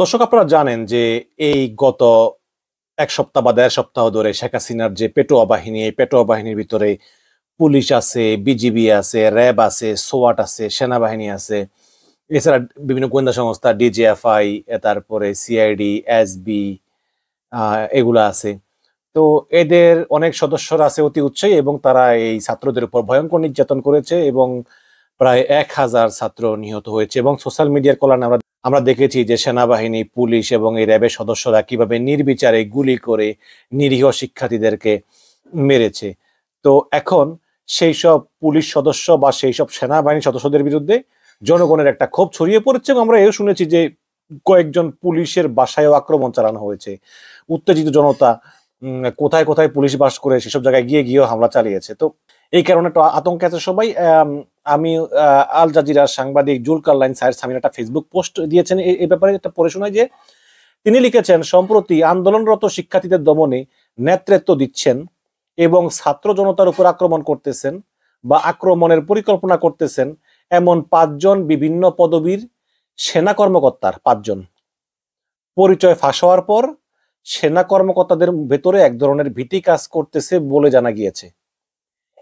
দর্শক, আপনারা জানেন যে এই গত এক সপ্তাহ বা দেড় সপ্তাহ ধরে শেখ হাসিনার যে পেটোয়া বাহিনী, এই পেটোয়া বাহিনীর ভিতরে পুলিশ আছে, বিজিবি আছে, র্যাব আছে, সোয়াট আছে, সেনাবাহিনী আছে, এছাড়া বিভিন্ন গোয়েন্দা সংস্থা ডিজিএফআই, তারপরে সিআইডি, এসবি, এগুলা আছে। তো এদের অনেক সদস্যরা আছে অতি উৎসাহী এবং তারা এই ছাত্রদের উপর ভয়ঙ্কর নির্যাতন করেছে এবং প্রায় 1000 ছাত্র নিহত হয়েছে। এবং সোশ্যাল মিডিয়ার কল্যাণে আমরা আমরা দেখেছি যে সেনাবাহিনী, পুলিশ এবং এই র্যাবের সদস্যরা কিভাবে নির্বিচারে গুলি করে নিরীহ শিক্ষার্থীদেরকে মেরেছে। তো এখন সেই সব পুলিশ সদস্য বা সেই সব সেনাবাহিনী সদস্যদের বিরুদ্ধে জনগণের একটা ক্ষোভ ছড়িয়ে পড়েছে এবং আমরা এও শুনেছি যে কয়েকজন পুলিশের বাসায়ও আক্রমণ চালানো হয়েছে। উত্তেজিত জনতা কোথায় কোথায় পুলিশ বাস করে সেসব জায়গায় গিয়েও হামলা চালিয়েছে। তো এই কারণে তো আতঙ্কে আছে সবাই। আমি আল জাজিরার সাংবাদিক জুলকারনাইন সায়ের সামিন একটা ফেসবুক পোস্ট দিয়েছেন এই ব্যাপারে, একটা পড়ে শোনাই। যে তিনি লিখেছেন, সম্প্রতি আন্দোলনরত শিক্ষার্থীদের দমনে নেতৃত্ব দিচ্ছেন এবং ছাত্র জনতার উপর আক্রমণ করতেছেন বা আক্রমণের পরিকল্পনা করতেছেন এমন 5 জন বিভিন্ন পদবীর সেনা কর্মকর্তার 5 জন পরিচয় ফাঁস হওয়ার পর সেনা কর্মকর্তাদের ভেতরে এক ধরনের ভীতি কাজ করতেছে বলে জানা গিয়েছে।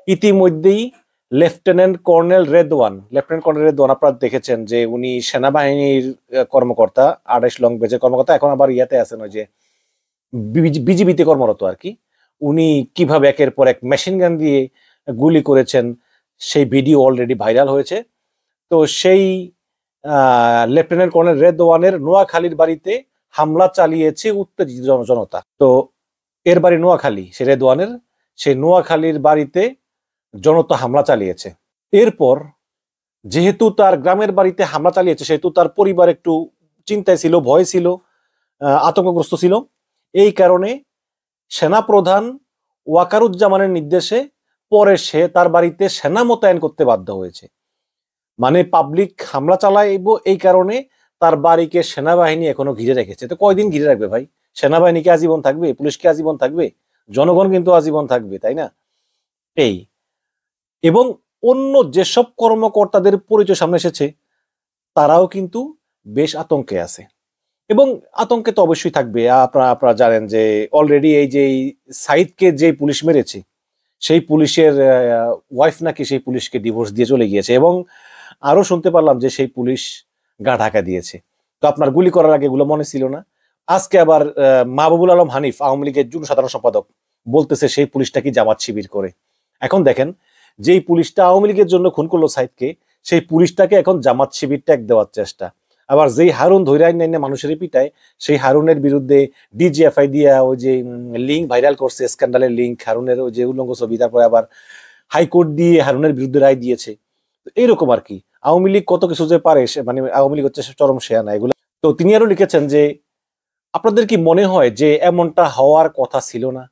ইতিমধ্যেই লেফটেন্যান্ট কর্নেল রেদওয়ান আপনারা দেখেছেন যে উনি সেনাবাহিনীর কর্মকর্তা, 28 লং বেজের কর্মকর্তা, এখন আবার ইয়াতে আছেন, ওই যে বিজিবিতে কর্মরত আর কি। উনি কিভাবে একের পর এক মেশিন গান দিয়ে গুলি করেছেন সেই ভিডিও অলরেডি ভাইরাল হয়েছে। তো সেই লেফটেন্যান্ট কর্নেল রেদওয়ানের নোয়াখালীর বাড়িতে হামলা চালিয়েছে উত্তেজিত জনতা। তো এর বাড়ি নোয়াখালী, সে রেদওয়ানের, সেই নোয়াখালীর বাড়িতে জনতা হামলা চালিয়েছে। এরপর যেহেতু তার গ্রামের বাড়িতে হামলা চালিয়েছে, সেহেতু তার পরিবার একটু চিন্তায় ছিল, ভয় ছিল, আতঙ্কগ্রস্ত ছিল। এই কারণে সেনাপ্রধান ওয়াকারুজ্জামানের নির্দেশে পরে সে তার বাড়িতে সেনা মোতায়েন করতে বাধ্য হয়েছে। মানে পাবলিক হামলা চালাইব, এই কারণে তার বাড়িকে সেনাবাহিনী এখনো ঘিরে রেখেছে। তো কয়দিন ঘিরে রাখবে ভাই? সেনাবাহিনীকে আজীবন থাকবে? পুলিশকে আজীবন থাকবে? জনগণ কিন্তু আজীবন থাকবে, তাই না? এই এবং অন্য যেসব কর্মকর্তাদের পরিচয় সামনে এসেছে তারাও কিন্তু বেশ আতঙ্কে আছে এবং আতঙ্কে তো অবশ্যই থাকবে। আপনারা জানেন যে অলরেডি এই যে সাইদকে যে পুলিশ মেরেছে, সেই পুলিশের ওয়াইফ নাকি সেই পুলিশকে ডিভোর্স দিয়ে চলে গিয়েছে এবং আরো শুনতে পারলাম যে সেই পুলিশ গা ঢাকা দিয়েছে। তো আপনার গুলি করার আগে এগুলো মনে ছিল না? আজকে আবার মাহবুবুল আলম হানিফ, আওয়ামী লীগের যুগ্ম সাধারণ সম্পাদক, বলতেছে সেই পুলিশটা কি জামাত শিবির করে। এখন দেখেন, যেই পুলিশটা আওয়ামী লীগের জন্য খুন করলো সাইদকে, সেই পুলিশটাকে এখন জামাত শিবির ট্যাগ দেওয়ার চেষ্টা। আবার যেই হারুন ধৈরাই নাই না মানুষের পিটায়, সেই হারুনের বিরুদ্ধে ডিজিএফআই দিয়া ওই যে লিঙ্ক ভাইরাল করছে, স্ক্যান্ডালের লিঙ্ক, হারুনের ওই যে উল্লঙ্ঘ ছবি, তারপরে আবার হাইকোর্ট দিয়ে হারুনের বিরুদ্ধে রায় দিয়েছে। এইরকম আর কি আওয়ামী লীগ কত কিছু যে পারে, মানে আওয়ামী লীগ হচ্ছে চরম শেয়ানা এগুলো। তো তিনি আরো লিখেছেন যে আপনাদের কি মনে হয় যে এমনটা হওয়ার কথা ছিল না?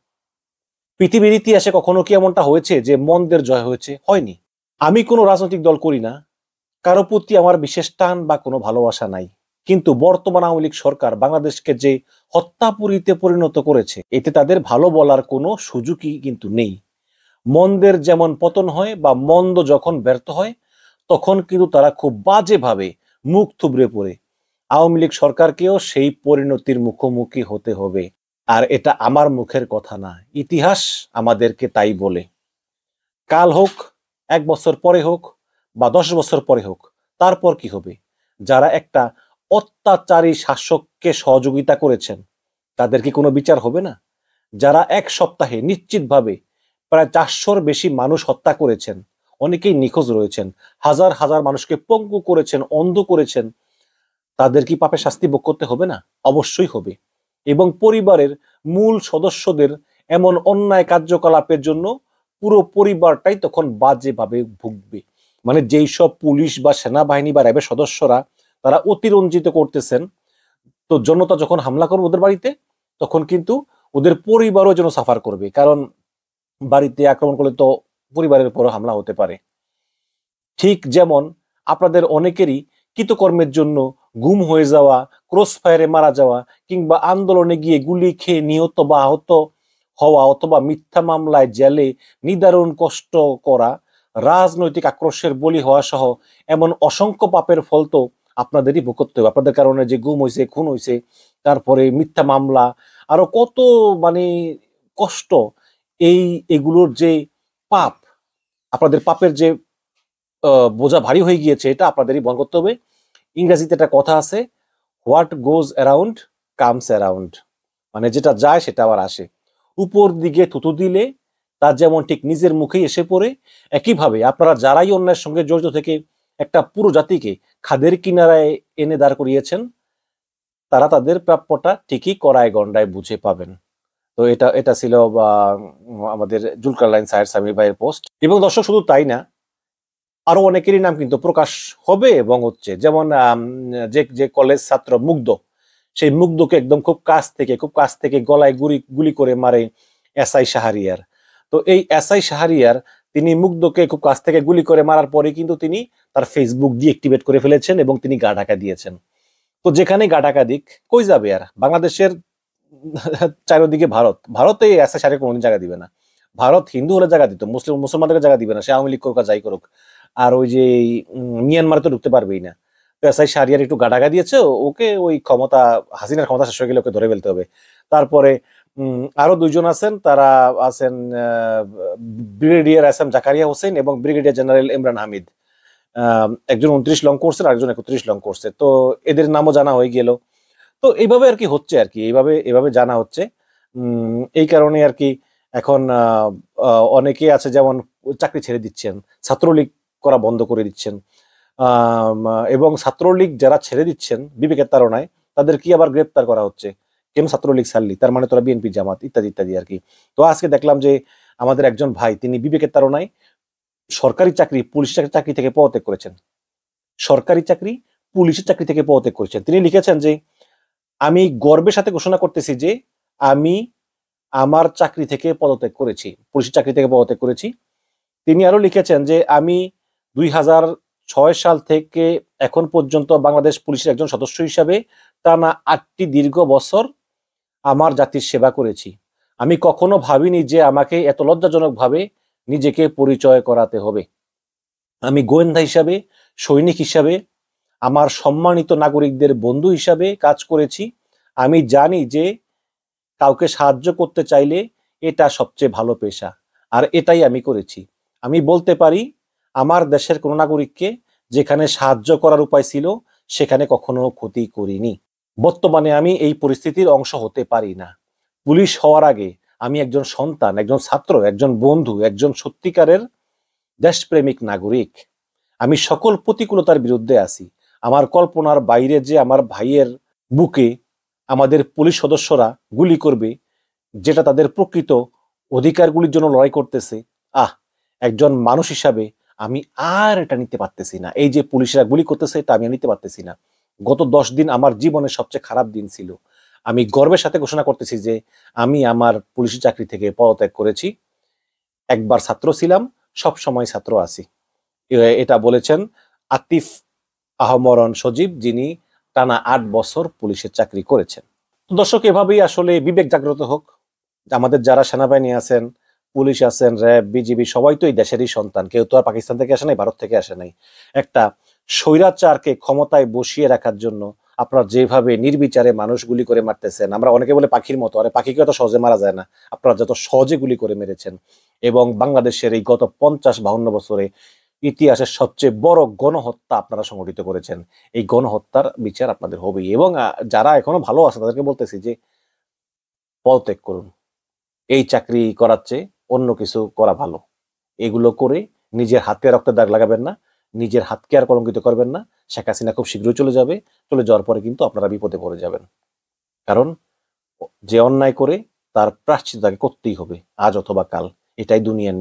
পৃথিবীর ইতিহাসে কখনো কি এমনটা হয়েছে যে মন্দের জয় হয়েছে? হয়নি। আমি কোনো রাজনৈতিক দল করি না, কারো প্রতি আমার বিশেষ টান বা কোনো ভালোবাসা নাই, কিন্তু বর্তমান আওয়ামী লীগ সরকার বাংলাদেশকে যে হত্যাপুরীতে পরিণত করেছে, এতে তাদের ভালো বলার কোনো সুযোগই কিন্তু নেই। মন্দের যেমন পতন হয় বা মন্দ যখন ব্যর্থ হয়, তখন কিন্তু তারা খুব বাজেভাবে মুখ থুবড়ে পড়ে। আওয়ামী লীগ সরকারকেও সেই পরিণতির মুখোমুখি হতে হবে। আর এটা আমার মুখের কথা না, ইতিহাস আমাদেরকে তাই বলে। কাল হোক, 1 বছর পরে হোক বা 10 বছর পরে হোক, তারপর কি হবে? যারা একটা অত্যাচারী শাসককে সহযোগিতা করেছেন তাদের কি কোনো বিচার হবে না? যারা 1 সপ্তাহে নিশ্চিতভাবে প্রায় 400-র বেশি মানুষ হত্যা করেছেন, অনেকেই নিখোঁজ রয়েছেন, হাজার হাজার মানুষকে পঙ্গু করেছেন, অন্ধ করেছেন, তাদের কি পাপের শাস্তি ভোগ করতে হবে না? অবশ্যই হবে। এবং পরিবারের মূল সদস্যদের এমন অন্যায় কার্যকলাপের জন্য পুরো পরিবারটাই তখন বাজেভাবে ভুগবে। মানে যেই সব পুলিশ বা সেনাবাহিনী বা র্যাবের সদস্যরা তারা অতিরঞ্জিত করতেছেন, তো জনতা যখন হামলা করবে ওদের বাড়িতে, তখন কিন্তু ওদের পরিবারও যেন সাফার করবে। কারণ বাড়িতে আক্রমণ করলে তো পরিবারের উপরও হামলা হতে পারে। ঠিক যেমন আপনাদের অনেকেরই কৃতকর্মের জন্য গুম হয়ে যাওয়া, ক্রস ফায়ারে মারা যাওয়া, কিংবা আন্দোলনে গিয়ে গুলি খেয়ে নিহত বা আহত হওয়া, অথবা মিথ্যা মামলায় জেলে নিদারুণ কষ্ট করা, রাজনৈতিক আক্রোশের বলি হওয়া সহ এমন অসংখ্য পাপের ফল তো আপনাদেরই ভোগ করতে হবে। আপনাদের কারণে যে গুম হয়েছে, খুন হয়েছে, তারপরে মিথ্যা মামলা, আরো কত মানে কষ্ট, এগুলোর যে পাপ, আপনাদের পাপের যে বোঝা ভারী হয়ে গিয়েছে, এটা আপনাদেরই বহন করতে হবে। ইংরেজিতে একটা কথা আছে, what goes around comes around, মানে যেটা যায় সেটা আবার আসে। উপর দিকে থুতু দিলে তার যেমন ঠিক নিজের মুখেই এসে পড়ে, একইভাবে আপনারা যারাই অন্যের সঙ্গে জড়িত থেকে একটা পুরো জাতিকে খাদের কিনারায় এনে দাঁড় করিয়েছেন, তারা তাদের প্রাপ্যটা ঠিকই কড়ায় গন্ডায় বুঝে পাবেন। তো এটা এটা ছিল আমাদের জুলকারনাইন সাহের সামির ভাইয়ের পোস্ট। এবং দর্শক শুধু তাই না, আরো অনেকেরই নাম কিন্তু প্রকাশ হবে এবং হচ্ছে, যেমন যে যে কলেজ ছাত্র মুগ্ধ, সেই মুগ্ধকে একদম খুব কাছ থেকে গলায় গুলি করে মারে এসআই শাহরিয়ার। তো এই এসআই শাহরিয়ার তিনি মুগ্ধকে খুব কাছ থেকে গুলি করে মারার পরে কিন্তু তিনি তার ফেসবুক ডিএক্টিভেট করে ফেলেছেন এবং তিনি গা ঢাকা দিয়েছেন। তো যেখানে গা ঢাকা দিক, কই যাবে আর? বাংলাদেশের চারিদিকে ভারতে এই এসআই শাহরিয়ার কোনোদিন জায়গা দিবে না। ভারত হিন্দু হলে জায়গা দিত, মুসলমানদের জায়গা দিবে না, সে আওয়ামী লীগ করুক আর যাই করুক। আর ওই যে মিয়ানমারে তো ঢুকতে পারবেই না। তো এসআই শাহরিয়ার একটু গাডাগা দিয়েছে, ওকে ওই ক্ষমতা, হাসিনার ক্ষমতা শেষ হয়ে গেলে ওকে ধরে ফেলতে হবে। তারপরে আরো দুইজন আছেন, তারা আছেন brigadier S M Zakaria Hossain এবং ব্রিগেডিয়ার জেনারেল ইমরান হামিদ। একজন 29 লং করছে, আরেকজন 31 লং করছে। তো এদের নামও জানা হয়ে গেল। তো এইভাবে আর কি হচ্ছে, আর কি এইভাবে জানা হচ্ছে। এই কারণে আর কি এখন অনেকে আছে যেমন চাকরি ছেড়ে দিচ্ছেন, ছাত্রলীগ করা বন্ধ করে দিচ্ছেন, এবং ছাত্রলীগ যারা ছেড়ে দিচ্ছেন বিবেকের তাড়নায়, তাদের কি আবার গ্রেপ্তার করা হচ্ছে। কেন ছাত্রলীগ ছাড়লি, তার মানে তোরা বিএনপি জামাত, ইত্যাদি ইত্যাদি আর কি। তো আজকে দেখলাম যে আমাদের একজন ভাই, তিনি বিবেকের তাড়নায় সরকারি চাকরি, পুলিশের চাকরি থেকে পদত্যাগ করেছেন। সরকারি চাকরি, পুলিশের চাকরি থেকে পদত্যাগ করেছেন। তিনি লিখেছেন যে, আমি গর্বের সাথে ঘোষণা করতেছি যে আমি আমার চাকরি থেকে পদত্যাগ করেছি, পুলিশের চাকরি থেকে পদত্যাগ করেছি। তিনি আরো লিখেছেন যে, আমি 2006 সাল থেকে এখন পর্যন্ত বাংলাদেশ পুলিশের একজন সদস্য হিসাবে টানা 8টি দীর্ঘ বছর আমার জাতির সেবা করেছি। আমি কখনো ভাবিনি যে আমাকে এত লজ্জাজনকভাবে নিজেকে পরিচয় করাতে হবে। আমি গোয়েন্দা হিসাবে, সৈনিক হিসাবে, আমার সম্মানিত নাগরিকদের বন্ধু হিসাবে কাজ করেছি। আমি জানি যে কাউকে সাহায্য করতে চাইলে এটা সবচেয়ে ভালো পেশা, আর এটাই আমি করেছি। আমি বলতে পারি, আমার দেশের কোনো নাগরিককে যেখানে সাহায্য করার উপায় ছিল সেখানে কখনো ক্ষতি করিনি। বর্তমানে আমি এই পরিস্থিতির অংশ হতে পারি না। পুলিশ হওয়ার আগে আমি একজন সন্তান, একজন ছাত্র, একজন বন্ধু, একজন সত্যিকারের দেশপ্রেমিক নাগরিক। আমি সকল প্রতিকূলতার বিরুদ্ধে আছি। আমার কল্পনার বাইরে যে আমার ভাইয়ের বুকে আমাদের পুলিশ সদস্যরা গুলি করবে, যেটা তাদের প্রকৃত অধিকারগুলির জন্য লড়াই করতেছে, একজন মানুষ হিসাবে আমি আর এটা নিতে পারতেছি না। এই যে পুলিশরা গুলি করতেছে, এটা আমি নিতে পারতেছি না। গত 10 দিন আমার জীবনের সবচেয়ে খারাপ দিন ছিল। আমি গর্বের সাথে ঘোষণা করতেছি যে আমি আমার পুলিশি চাকরি থেকে পদত্যাগ করেছি। একবার ছাত্র ছিলাম, সব সময় ছাত্র আছি। এটা বলেছেন আতিফ আহমরণ সজীব, যিনি টানা 8 বছর পুলিশের চাকরি করেছেন। তো দর্শক, এভাবেই আসলে বিবেক জাগ্রত হোক। আমাদের যারা সেনাবাহিনী আছেন, পুলিশ আছেন, র্যাব, বিজিবি, সবাই তো এই দেশেরই সন্তান। কেউ তো আর পাকিস্তান থেকে আসে নাই, ভারত থেকে আসে নাই। একটা স্বৈরাচারকে ক্ষমতায় বসিয়ে রাখার জন্য আপনারা যেভাবে নির্বিচারে মানুষ গুলি করে মারতেছেন, আমরা অনেকে বলে পাখির মতো, আরে পাখিকে এত সহজে মারা যায় না। আপনারা যত সহজে গুলি করে মেরেছেন, এবং বাংলাদেশের এই গত 50-52 বছরে ইতিহাসের সবচেয়ে বড় গণহত্যা আপনারা সংগঠিত করেছেন। এই গণহত্যার বিচার আপনাদের হবেই। এবং যারা এখনো ভালো আছে তাদেরকে বলতেছি যে পদত্যাগ করুন। এই চাকরি করার চেয়ে অন্য কিছু করা ভালো। এগুলো করে নিজের হাতকে রক্তের দাগ লাগাবেন না, নিজের হাতকে আর কলঙ্কিত করবেন না। শেখ হাসিনা খুব শীঘ্রই চলে যাবে। চলে যাওয়ার পরে কিন্তু আপনারা বিপদে পড়ে যাবেন। কারণ যে অন্যায় করে তার প্রায়শ্চিত্ত তাকে করতেই হবে, আজ অথবা কাল। এটাই দুনিয়ার